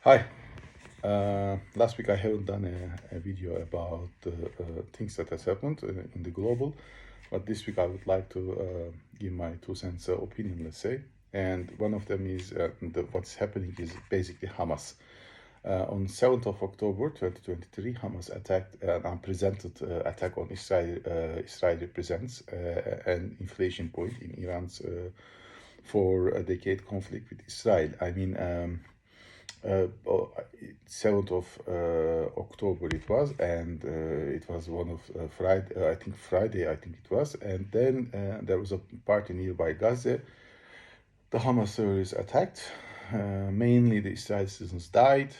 Hi. Last week I haven't done a video about things that has happened in the global, but this week I would like to give my 2 cents opinion, let's say. And one of them is what's happening is basically Hamas. On 7th of October 2023, Hamas attacked an unprecedented attack on Israel. Israel represents an inflation point in Iran's for a decade conflict with Israel. 7th of October it was, and it was one of Friday, I think it was, and then there was a party nearby Gaza. The Hamas terrorists attacked. Mainly the Israeli citizens died.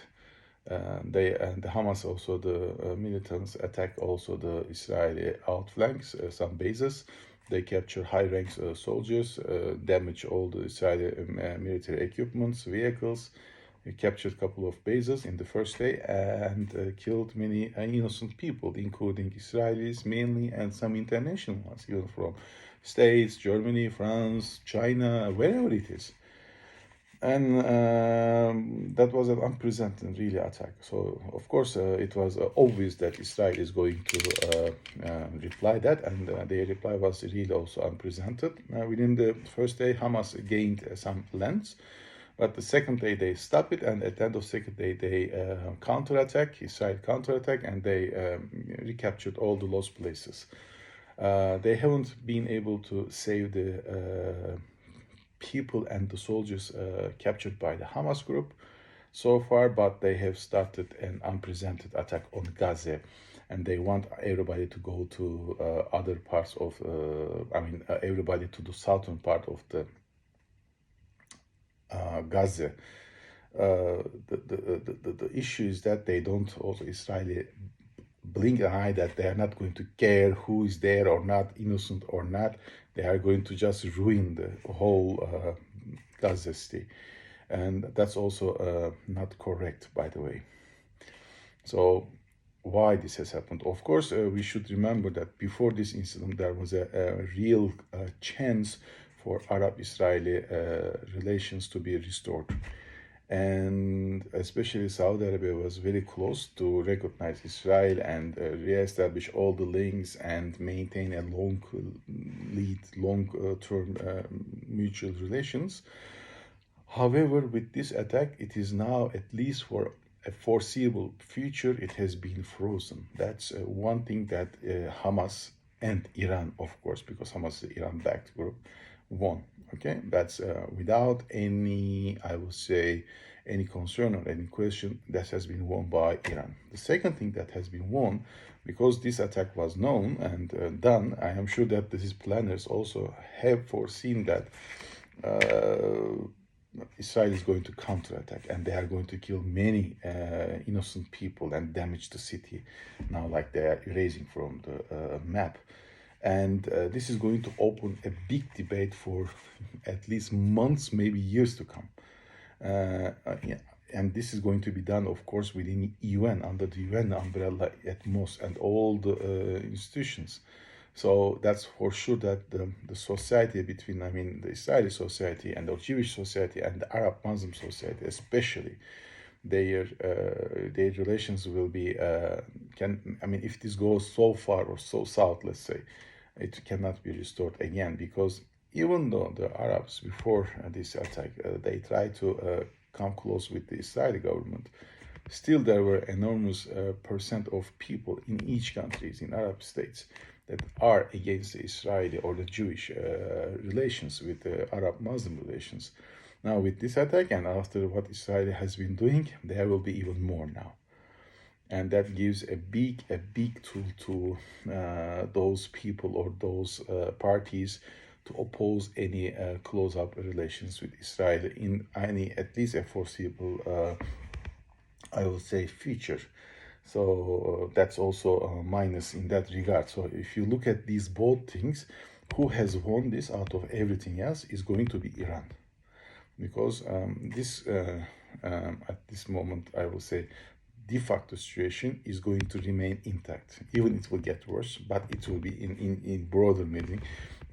The Hamas also the militants attacked also the Israeli outflanks, some bases. They captured high ranks soldiers, damaged all the Israeli military equipments, vehicles. They captured a couple of bases in the first day and killed many innocent people, including Israelis mainly and some international ones, even from States, Germany, France, China, wherever it is. And that was an unprecedented really attack. So of course it was obvious that Israel is going to reply that, and their reply was really also unprecedented. Within the first day, Hamas gained some lands, but the second day they stopped it, and at the end of second day they counterattack, Israel counterattack, and they recaptured all the lost places. They haven't been able to save the people and the soldiers captured by the Hamas group so far, but they have started an unprecedented attack on Gaza, and they want everybody to go to other parts of, everybody to the southern part of the Gaza. The issue is that they don't also Israeli blink an eye that they are not going to care who is there or not, innocent or not. They are going to just ruin the whole Gaza city, and that's also not correct, by the way. So why this has happened? Of course, we should remember that before this incident, there was a real chance for Arab-Israeli relations to be restored. And especially Saudi Arabia was very close to recognize Israel and re-establish all the links and maintain a long-term mutual relations. However, with this attack, it is now, at least for a foreseeable future, it has been frozen. That's one thing that Hamas and Iran, of course, because Hamas is an Iran-backed group, won. Okay, that's without any, I would say, any concern or any question, that has been won by Iran. The second thing that has been won, because this attack was known and done, I am sure that these planners also have foreseen that Israel is going to counterattack, and they are going to kill many innocent people and damage the city now, like they are erasing from the map. And this is going to open a big debate for at least months, maybe years to come. Yeah. And this is going to be done, of course, within UN, under the UN umbrella at most, and all the institutions. So that's for sure that the society between, the Israeli society and the Jewish society and the Arab Muslim society, especially, their relations will be if this goes so far or so south, let's say, it cannot be restored again, because even though the Arabs before this attack they tried to come close with the Israeli government, still there were enormous percent of people in each countries in Arab states that are against the Israeli or the Jewish relations with the Arab Muslim relations. Now with this attack and after what Israel has been doing, there will be even more now. And that gives a big tool to those people or those parties to oppose any close-up relations with Israel in any, at least a foreseeable, I would say, future. So that's also a minus in that regard. So if you look at these both things, who has won this out of everything else is going to be Iran, because at this moment, I will say, de facto situation is going to remain intact. Even it will get worse, but it will be in broader meaning,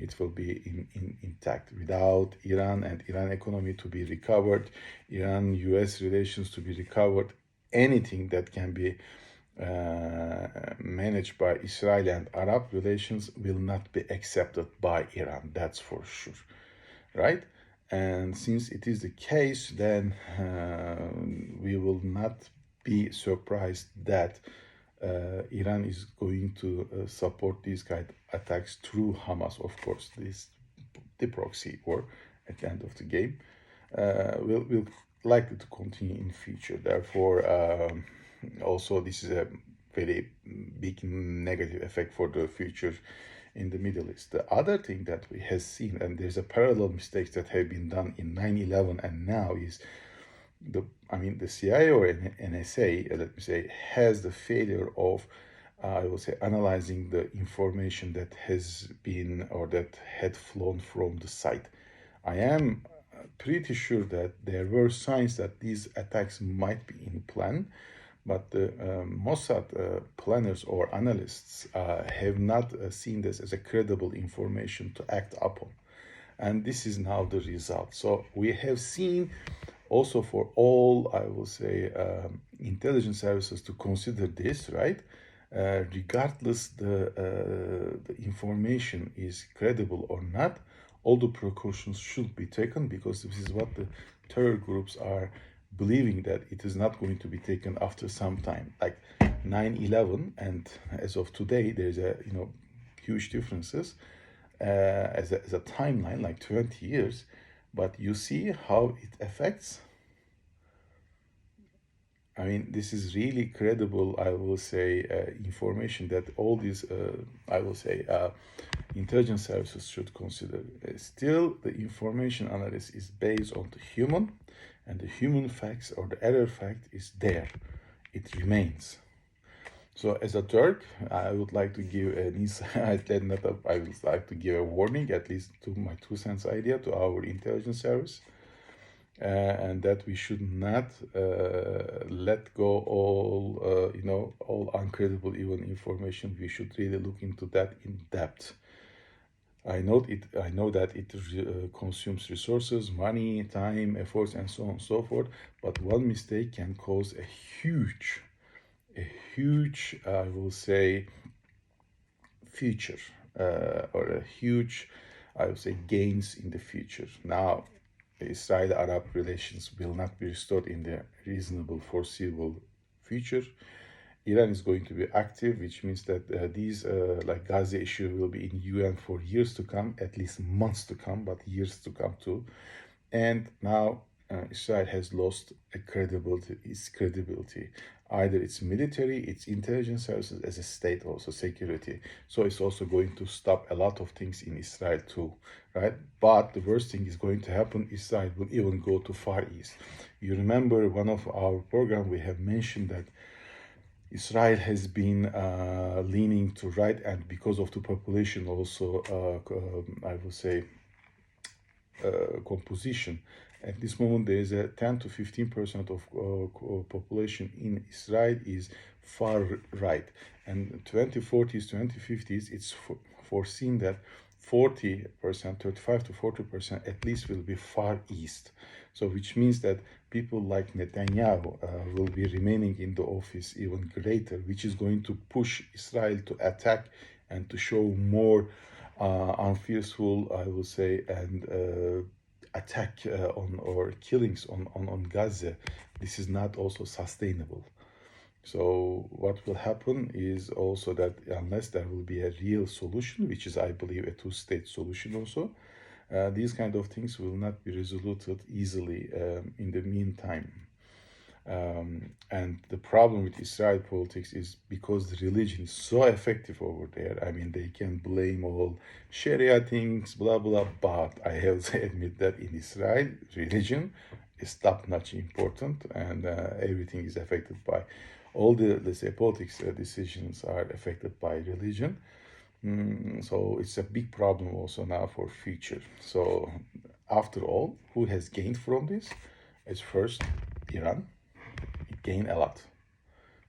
it will be intact. Without Iran and Iran economy to be recovered, Iran-US relations to be recovered, anything that can be managed by Israel and Arab relations will not be accepted by Iran. That's for sure, right? And since it is the case, then we will not be surprised that Iran is going to support these kind of attacks through Hamas. Of course, the proxy war at the end of the game will likely to continue in future. Therefore, also this is a very big negative effect for the future in the Middle East. The other thing that we have seen, and there's a parallel mistakes that have been done in 9/11 and now, is the CIA or NSA, let me say, has the failure of, I will say, analyzing the information that has been or that had flown from the site. I am pretty sure that there were signs that these attacks might be in plan, but the Mossad planners or analysts have not seen this as a credible information to act upon. And this is now the result. So we have seen also for all, I will say, intelligence services to consider this, right? Regardless the information is credible or not, all the precautions should be taken, because this is what the terror groups are believing, that it is not going to be taken after some time, like 9/11, and as of today there's a huge differences as a timeline, like 20 years, but you see how it affects. I mean, this is really credible, I will say, information that all these, I will say, intelligence services should consider. Still, the information analysis is based on the human, and the human facts or the error fact is there. It remains. So as a Turk, I would like to give an insight, I would like to give a warning, at least to my 2 cents idea, to our intelligence service. And that we should not let go all uncredible even information. We should really look into that in depth. I know that it consumes resources, money, time, efforts, and so on and so forth. But one mistake can cause a huge, I will say, future or a huge, I would say, gains in the future. Now, Israel-Arab relations will not be restored in the reasonable, foreseeable future. Iran is going to be active, which means that these like Gaza issue will be in UN for years to come, at least months to come, but years to come too. And now Israel has lost its credibility, either its military, its intelligence services, as a state, also security. So it's also going to stop a lot of things in Israel too, right? But the worst thing is going to happen. Israel will even go to Far East. You remember one of our program, we have mentioned that Israel has been leaning to right, and because of the population also, I would say, composition. At this moment, there is a 10 to 15% of population in Israel is far right, and 2040s, 2050s, it's foreseen that 40%, 35 to 40% at least will be far east. So, which means that people like Netanyahu will be remaining in the office even greater, which is going to push Israel to attack and to show more unfearful, I will say, and attack or killings on Gaza. This is not also sustainable. So what will happen is also that unless there will be a real solution, which is, I believe, a two-state solution also, these kind of things will not be resolved easily in the meantime. And the problem with Israel politics is because the religion is so effective over there. I mean, they can blame all Sharia things, blah, blah, but I have to admit that in Israel, religion is top-notch important, and everything is affected by all the, let's say, politics decisions are affected by religion. So it's a big problem also now for future. So after all, who has gained from this? It's first Iran. It gained a lot.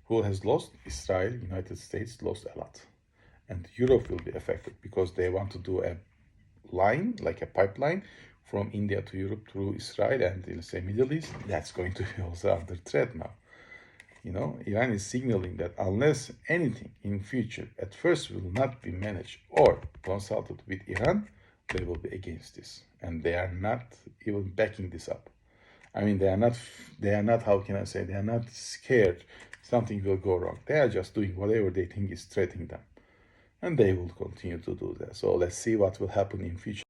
Who has lost? Israel, United States lost a lot. And Europe will be affected because they want to do a line, like a pipeline from India to Europe through Israel and, let's say, Middle East, that's going to be also under threat now. Iran is signaling that unless anything in future at first will not be managed or consulted with Iran, they will be against this. And they are not even backing this up. I mean, they are not, how can I say, they are not scared something will go wrong. They are just doing whatever they think is threatening them. And they will continue to do that. So let's see what will happen in future.